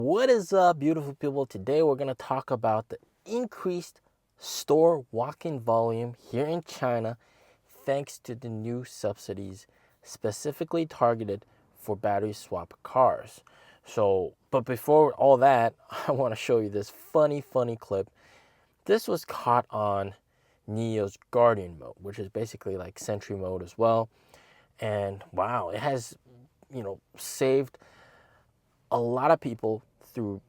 What is up, beautiful people? Today we're going to talk about the increased store walk-in volume here in China thanks to the new subsidies specifically targeted for battery swap cars. But before all that, I want to show you this funny clip. This was caught on NIO's Guardian mode, which is basically like Sentry mode as well. And wow, it has, saved a lot of people through,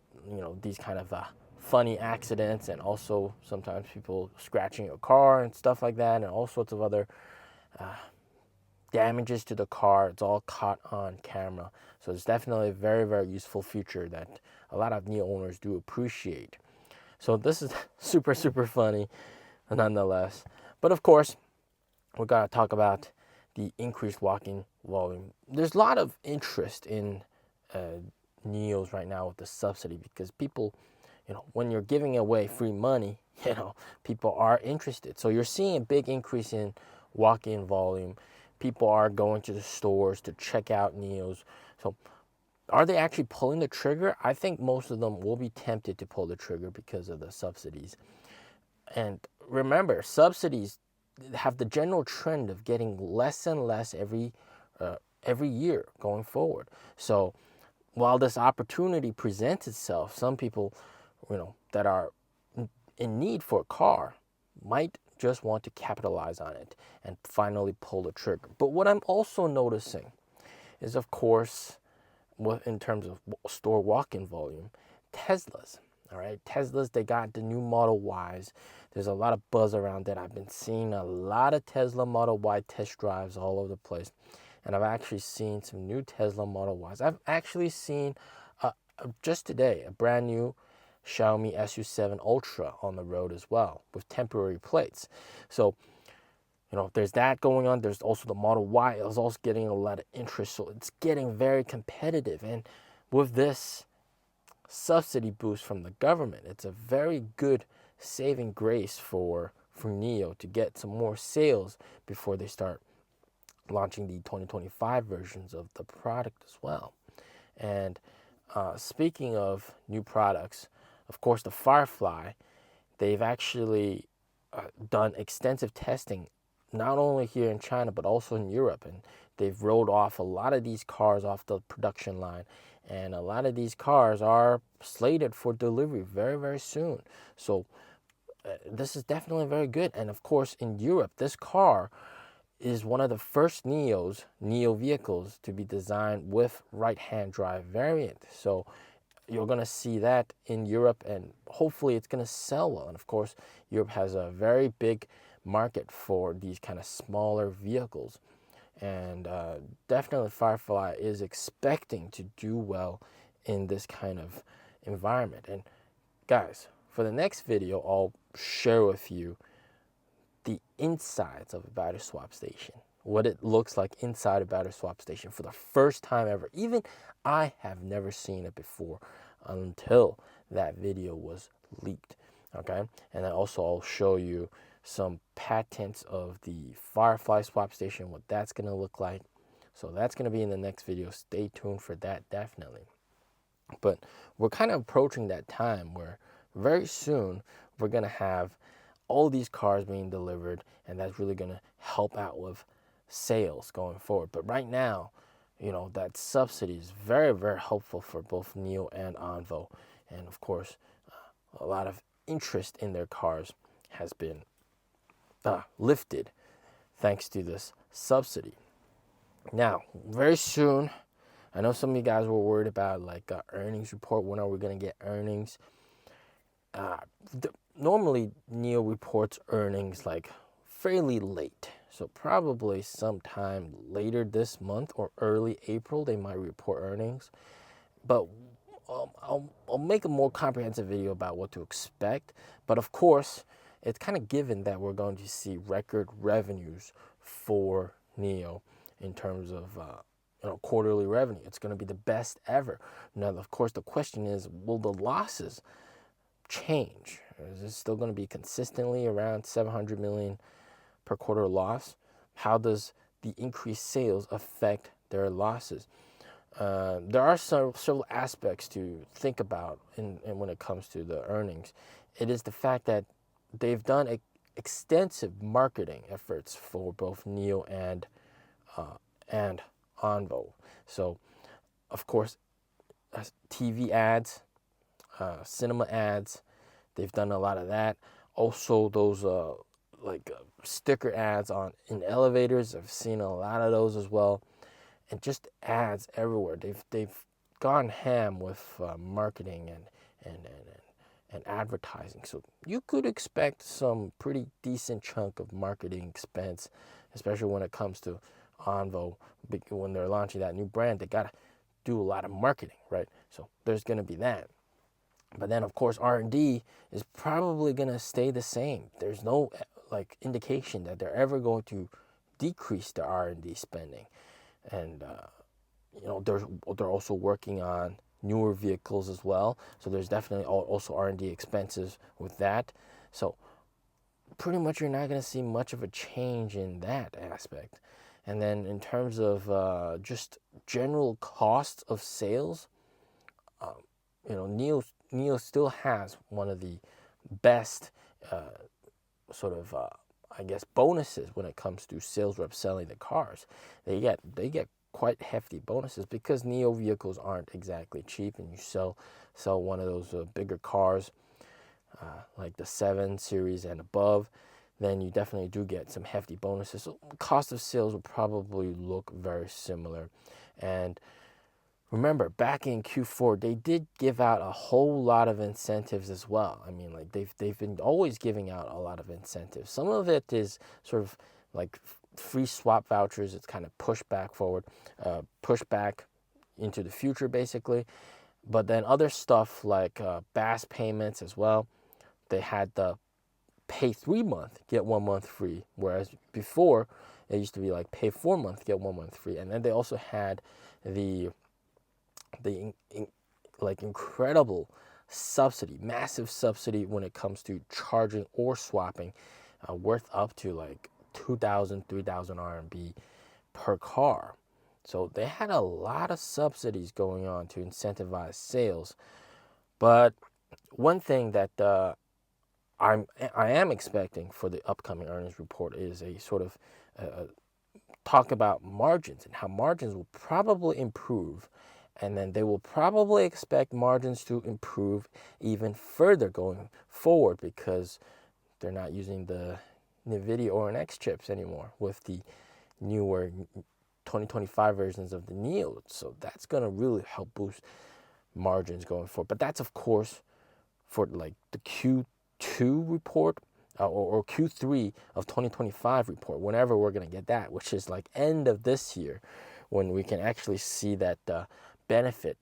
these kind of funny accidents, and also sometimes people scratching your car and stuff like that, and all sorts of other damages to the car. It's all caught on camera. So it's definitely a very useful feature that a lot of NIO owners do appreciate. So this is super funny nonetheless. But of course, we're going to talk about the increased walk-in volume. There's a lot of interest in NIOs right now with the subsidy because people, when you're giving away free money, people are interested. So you're seeing a big increase in walk-in volume. People are going to the stores to check out NIOs. So are they actually pulling the trigger? I think most of them will be tempted to pull the trigger because of the subsidies. And remember, subsidies have the general trend of getting less and less every year going forward. So while this opportunity presents itself, some people, that are in need for a car might just want to capitalize on it and finally pull the trigger. But what I'm also noticing is, of course, in terms of store walk-in volume, Teslas. All right, Teslas, they got the new Model Ys. There's a lot of buzz around it. I've been seeing a lot of Tesla Model Y test drives all over the place. And I've actually seen some new Tesla Model Ys. I've actually seen, just today, a brand new Xiaomi SU7 Ultra on the road as well with temporary plates. So, there's that going on. There's also the Model Y. It was also getting a lot of interest. So it's getting very competitive. And with this subsidy boost from the government, it's a very good saving grace for NIO to get some more sales before they start launching the 2025 versions of the product as well. And speaking of new products, of course, the Firefly, they've actually done extensive testing, not only here in China, but also in Europe. And they've rolled off a lot of these cars off the production line. And a lot of these cars are slated for delivery very soon. So this is definitely very good. And of course, in Europe, this car is one of the first NIO vehicles to be designed with right-hand drive variant. So you're going to see that in Europe, and hopefully it's going to sell well. And of course, Europe has a very big market for these kind of smaller vehicles. And definitely Firefly is expecting to do well in this kind of environment. And guys, for the next video, I'll share with you the insides of a battery swap station, what it looks like inside a battery swap station for the first time ever. Even I have never seen it before until that video was leaked. Okay, and then also I'll show you some patents of the Firefly swap station, what that's going to look like. So that's going to be in the next video. Stay tuned for that, definitely. But we're kind of approaching that time where very soon we're going to have all these cars being delivered, and that's really going to help out with sales going forward. But right now, that subsidy is very helpful for both NIO and Onvo. And of course, a lot of interest in their cars has been lifted thanks to this subsidy. Now, very soon, I know some of you guys were worried about earnings report. When are we going to get earnings? Normally, NIO reports earnings fairly late. So probably sometime later this month or early April, they might report earnings. But I'll make a more comprehensive video about what to expect. But of course, it's kind of given that we're going to see record revenues for NIO in terms of quarterly revenue. It's going to be the best ever. Now, of course, the question is, will the losses change? Is it still going to be consistently around 700 million per quarter loss? How does the increased sales affect their losses? there are several aspects to think about in when it comes to the earnings. It is the fact that they've done extensive marketing efforts for both NIO and Onvo. So, of course, TV ads, cinema ads, they've done a lot of that. Also, those sticker ads in elevators, I've seen a lot of those as well, and just ads everywhere. They've gone ham with marketing and advertising. So you could expect some pretty decent chunk of marketing expense, especially when it comes to Onvo. When they're launching that new brand, they gotta do a lot of marketing, right? So there's gonna be that. But then, of course, R&D is probably gonna stay the same. There's no indication that they're ever going to decrease their R&D spending. And they're also working on newer vehicles as well. So there's definitely also R&D expenses with that. So pretty much you're not going to see much of a change in that aspect. And then in terms of just general cost of sales, NIO still has one of the best bonuses when it comes to sales reps selling the cars. They get quite hefty bonuses because NIO vehicles aren't exactly cheap, and you sell one of those bigger cars like the 7 Series and above, then you definitely do get some hefty bonuses. So cost of sales will probably look very similar. And remember, back in Q4, they did give out a whole lot of incentives as well. I mean, they've been always giving out a lot of incentives. Some of it is sort of like free swap vouchers. It's kind of push back into the future, basically. But then other stuff like BAS payments as well. They had the pay 3 month, get 1 month free. Whereas before, it used to be like pay 4 month, get 1 month free. And then they also had the incredible subsidy, massive subsidy when it comes to charging or swapping, worth up to like 2,000, 3,000 RMB per car. So they had a lot of subsidies going on to incentivize sales. But one thing that I am expecting for the upcoming earnings report is a sort of talk about margins and how margins will probably improve. And then they will probably expect margins to improve even further going forward because they're not using the NVIDIA or NX chips anymore with the newer 2025 versions of the NIO. So that's going to really help boost margins going forward. But that's, of course, for like the Q2 report or Q3 of 2025 report, whenever we're going to get that, which is like end of this year, when we can actually see that benefit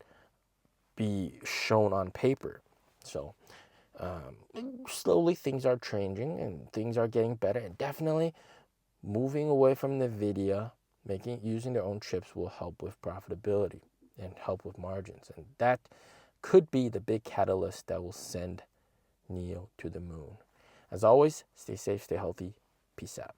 be shown on paper. So slowly things are changing and things are getting better, and definitely moving away from NVIDIA, using their own chips will help with profitability and help with margins. And that could be the big catalyst that will send NIO to the moon. As always, stay safe, stay healthy. Peace out.